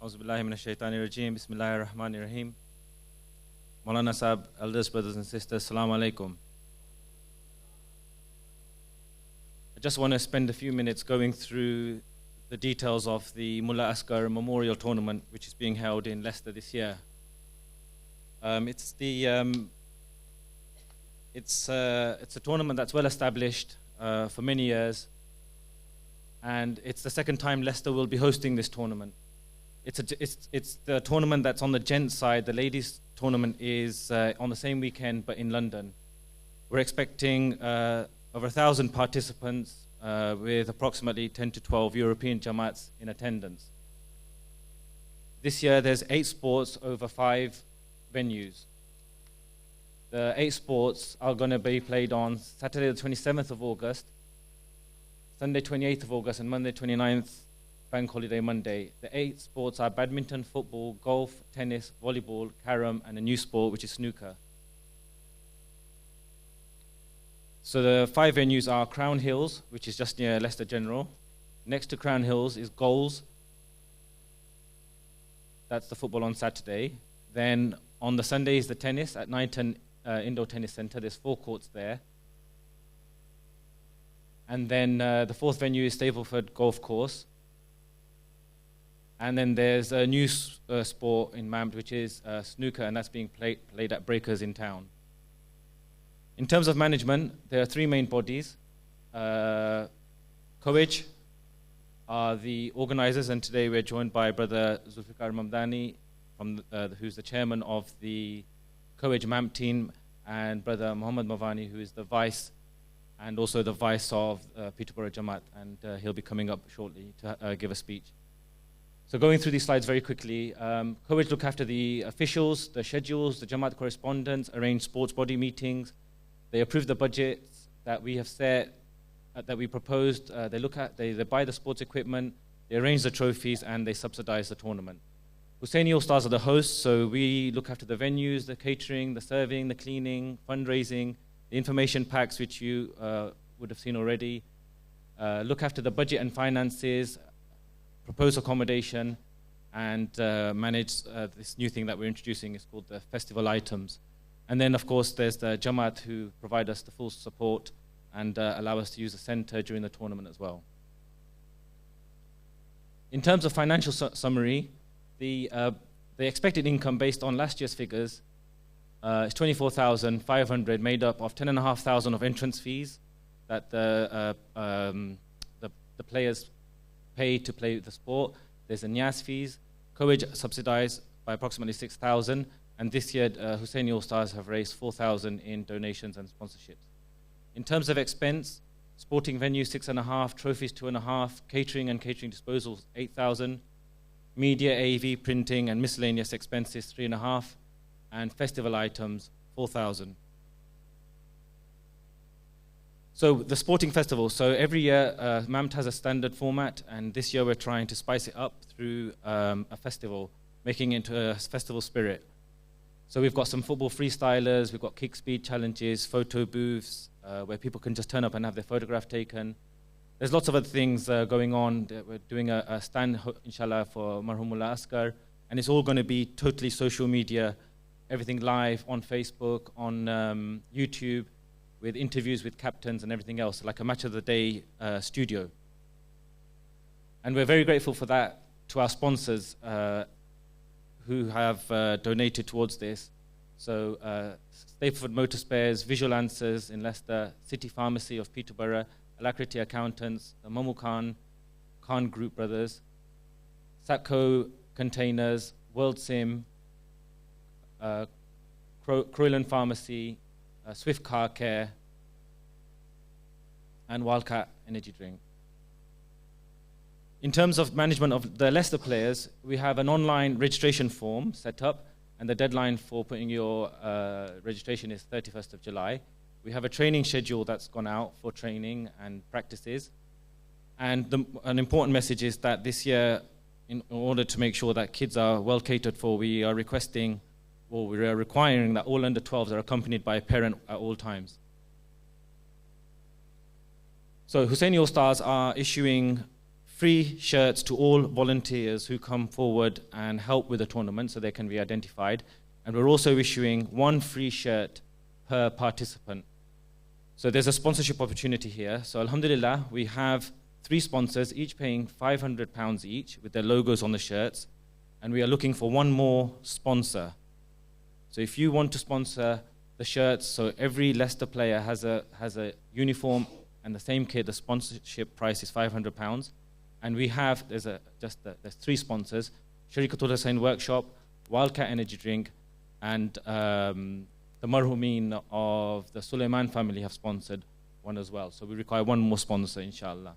Auzubillahi minash shaitani rajim. Bismillahir Rahmanir Rahim. Maulana Sahib, elders, brothers and sisters, Assalamu alaikum. I just want to spend a few minutes going through the details of the Mullah Asghar Memorial Tournament, which is being held in Leicester this year. It's a tournament that's well established for many years, and it's the second time Leicester will be hosting this tournament. It's the tournament that's on the gents side. The ladies tournament is on the same weekend, but in London. We're expecting over 1,000 participants with approximately 10 to 12 European Jamaats in attendance. This year there's 8 sports over 5 venues. The 8 sports are going to be played on Saturday the 27th of August, Sunday 28th of August, and Monday 29th, Bank Holiday Monday. The 8 sports are badminton, football, golf, tennis, volleyball, carom, and a new sport, which is snooker. So the 5 venues are Crown Hills, which is just near Leicester General. Next to Crown Hills is Goals. That's the football on Saturday. Then on the Sunday is the tennis at Knighton Indoor Tennis Centre. There's 4 courts there. And then the 4th venue is Stapleford Golf Course. And then there's a new sport in Mamd, which is snooker, and that's being played at Breakers in town. In terms of management, there are 3 main bodies. COEG are the organizers, and today we're joined by Brother Zulfikar Ramadhani, who's the chairman of the COEG Mamd team, and Brother Muhammad Mavani, who is the vice, and also the vice of Peterborough Jamaat, and he'll be coming up shortly to give a speech. So going through these slides very quickly, COEG look after the officials, the schedules, the Jamaat correspondence, arrange sports body meetings. They approve the budgets that we have set, that we proposed. They buy the sports equipment, they arrange the trophies, and they subsidize the tournament. Hussaini All-Stars are the hosts, so we look after the venues, the catering, the serving, the cleaning, fundraising, the information packs, which you would have seen already. Look after the budget and finances, propose accommodation, and manage this new thing that we're introducing. It's called the festival items. And then, of course, there's the Jamaat, who provide us the full support and allow us to use the center during the tournament as well. In terms of financial summary, the expected income based on last year's figures is 24,500, made up of 10,500 of entrance fees that the players pay to play the sport. There's the Nias fees. COEG subsidized by approximately 6,000, and this year Hussaini All-Stars have raised 4,000 in donations and sponsorships. In terms of expense, sporting venue 6.5, trophies 2.5, catering and catering disposals 8,000, media, AV, printing and miscellaneous expenses 3.5, and festival items 4,000. So the sporting festival, so every year Mamd has a standard format, and this year we're trying to spice it up through a festival, making it into a festival spirit. So we've got some football freestylers, we've got kick speed challenges, photo booths, where people can just turn up and have their photograph taken. There's lots of other things going on. We're doing a stand, inshallah, for Marhum Mullah Asghar, and it's all going to be totally social media, everything live on Facebook, on YouTube, with interviews with captains and everything else, like a match of the day studio. And we're very grateful for that to our sponsors who have donated towards this. So Stapleford Motor Spares, Visual Answers in Leicester, City Pharmacy of Peterborough, Alacrity Accountants, the Mamu Khan Group Brothers, Satco Containers, World Sim, Croyland Pharmacy, Swift Car Care, and Wildcat Energy Drink. In terms of management of the Leicester players, we have an online registration form set up, and the deadline for putting your registration is 31st of July. We have a training schedule that's gone out for training and practices. And an important message is that this year, in order to make sure that kids are well catered for, we are requiring that all under 12s are accompanied by a parent at all times. So Hussaini All-Stars are issuing free shirts to all volunteers who come forward and help with the tournament so they can be identified. And we're also issuing 1 free shirt per participant. So there's a sponsorship opportunity here. So alhamdulillah, we have 3 sponsors, each paying £500 each with their logos on the shirts. And we are looking for 1 more sponsor. So if you want to sponsor the shirts, so every Leicester player has a uniform and the same kit, the sponsorship price is £500. And we have, there's 3 sponsors, Sharikatul Hussain Workshop, Wildcat Energy Drink, and the Marhumeen of the Sulaiman family have sponsored 1 as well. So we require 1 more sponsor, inshallah.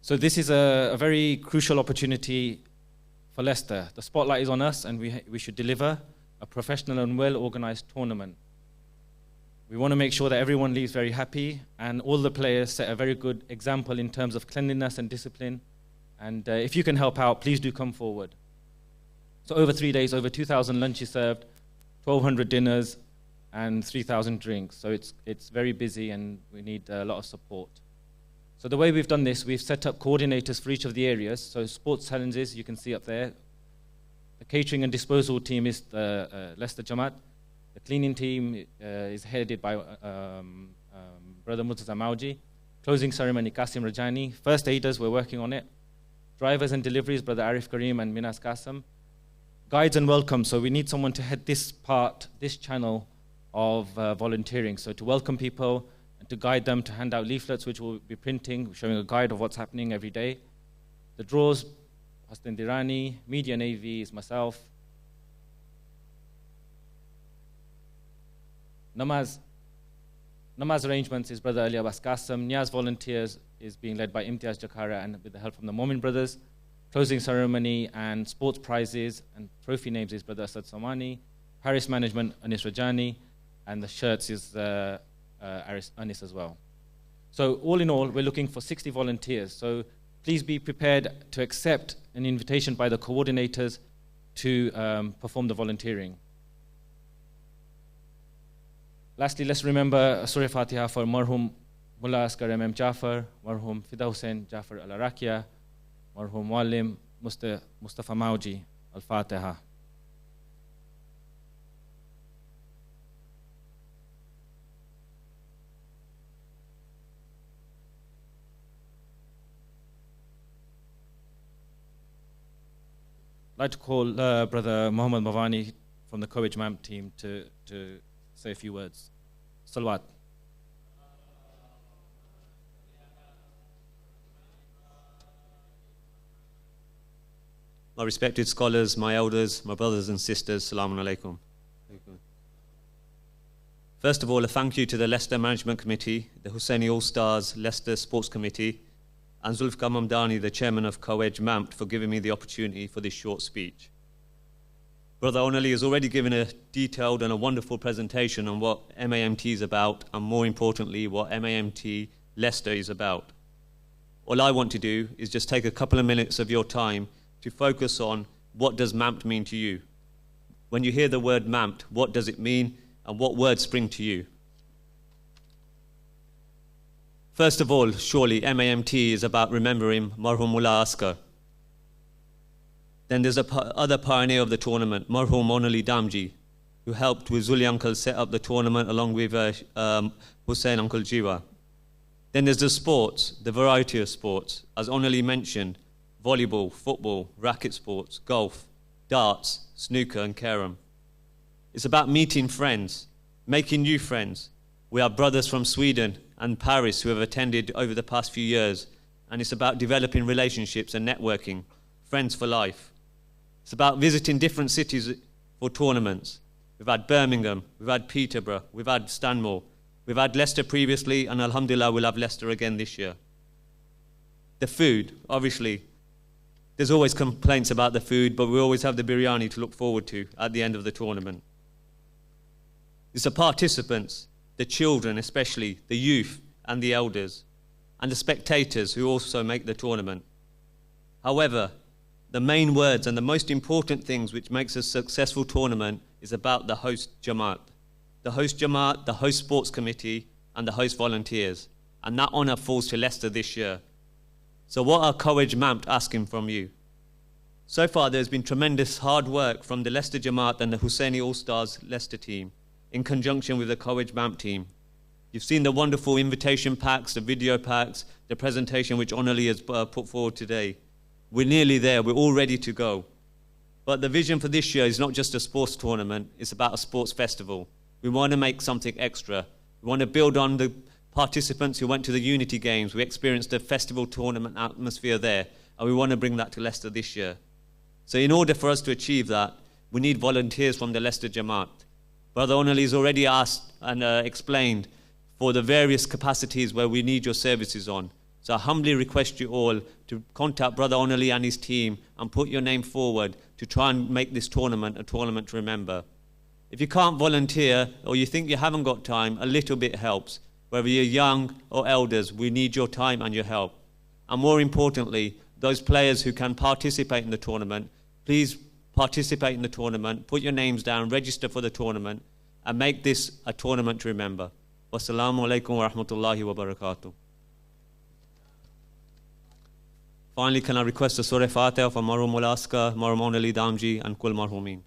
So this is a very crucial opportunity for Leicester. The spotlight is on us, and we should deliver a professional and well-organized tournament. We want to make sure that everyone leaves very happy, and all the players set a very good example in terms of cleanliness and discipline. And if you can help out, please do come forward. So over 3 days, over 2,000 lunches served, 1,200 dinners, and 3,000 drinks. So it's very busy, and we need a lot of support. So the way we've done this, we've set up coordinators for each of the areas. So sports challenges, you can see up there. The catering and disposal team is the Leicester Jamaat. The cleaning team is headed by Brother Murtaza Mauji. Closing ceremony, Qasim Rajani. First aiders, we're working on it. Drivers and deliveries, Brother Arif Kareem and Minas Qasim. Guides and welcome, so we need someone to head this part, this channel of volunteering. So to welcome people and to guide them, to hand out leaflets which we'll be printing, showing a guide of what's happening every day. The draws, Hassan Dirani, Media Navy is myself. Namaz arrangements is Brother Ali Abbas Qasim. Niyaz volunteers is being led by Imtiaz Jakhara and with the help from the Momin brothers. Closing ceremony and sports prizes and trophy names is Brother Asad Somani. Paris management, Anis Rajani. And the shirts is Anis as well. So all in all, we're looking for 60 volunteers. So please be prepared to accept an invitation by the coordinators to perform the volunteering. Lastly, let's remember Surah Fatiha for Marhum Mullah Asghar M.M. Jafar, Marhum Fida Hussain Jafar Al-Arakia, Marhum Muallim Mustafa Mauji. Al-Fatiha. I'd like to call Brother Muhammad Mavani from the Courage MAMP team to say a few words. Salawat. My respected scholars, my elders, my brothers and sisters, Assalamu alaikum. First of all, a thank you to the Leicester Management Committee, the Hussaini All-Stars Leicester Sports Committee, and Zulfikar Mamdani, the chairman of Coedge MAMT, for giving me the opportunity for this short speech. Brother Onali has already given a detailed and a wonderful presentation on what MAMT is about, and more importantly, what MAMT Leicester is about. All I want to do is just take a couple of minutes of your time to focus on what does MAMT mean to you. When you hear the word MAMT, what does it mean, and what words spring to you? First of all, surely MAMT is about remembering Marhum Mullah Asghar. Then there's other pioneer of the tournament, Marhum Onali Damji, who helped with Zuli Uncle set up the tournament along with Hussain Uncle Jiwa. Then there's the sports, the variety of sports, as Onali mentioned, volleyball, football, racket sports, golf, darts, snooker and carom. It's about meeting friends, making new friends. We have brothers from Sweden and Paris who have attended over the past few years, and it's about developing relationships and networking, friends for life. It's about visiting different cities for tournaments. We've had Birmingham, we've had Peterborough, we've had Stanmore, we've had Leicester previously, and alhamdulillah we'll have Leicester again this year. The food, obviously, there's always complaints about the food, but we always have the biryani to look forward to at the end of the tournament. It's the participants, the children especially, the youth and the elders, and the spectators who also make the tournament. However, the main words and the most important things which makes a successful tournament is about the host Jamaat. The host Jamaat, the host sports committee, and the host volunteers. and that honour falls to Leicester this year. So what are Courage Mamt asking from you? So far, there's been tremendous hard work from the Leicester Jamaat and the Hussaini All-Stars Leicester team in conjunction with the Courage Mamt team. You've seen the wonderful invitation packs, the video packs, the presentation which Onali has put forward today. We're nearly there. We're all ready to go. But the vision for this year is not just a sports tournament. It's about a sports festival. We want to make something extra. We want to build on the participants who went to the Unity Games. We experienced the festival tournament atmosphere there, and we want to bring that to Leicester this year. So in order for us to achieve that, we need volunteers from the Leicester Jamaat. Brother Onali has already asked and explained for the various capacities where we need your services on. So I humbly request you all to contact Brother Onali and his team and put your name forward to try and make this tournament a tournament to remember. If you can't volunteer or you think you haven't got time, a little bit helps. Whether you're young or elders, we need your time and your help. And more importantly, those players who can participate in the tournament, please participate in the tournament, put your names down, register for the tournament, and make this a tournament to remember. Wassalamu alaikum wa rahmatullahi wa barakatuh. Finally, can I request a Surah Fatiha for Marhum Mulaska, Marhum Onali Damji, and Kul Marhumin?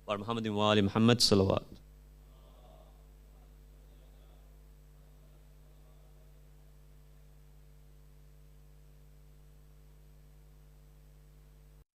Wa Muhammadin wa Ali Muhammad salawat.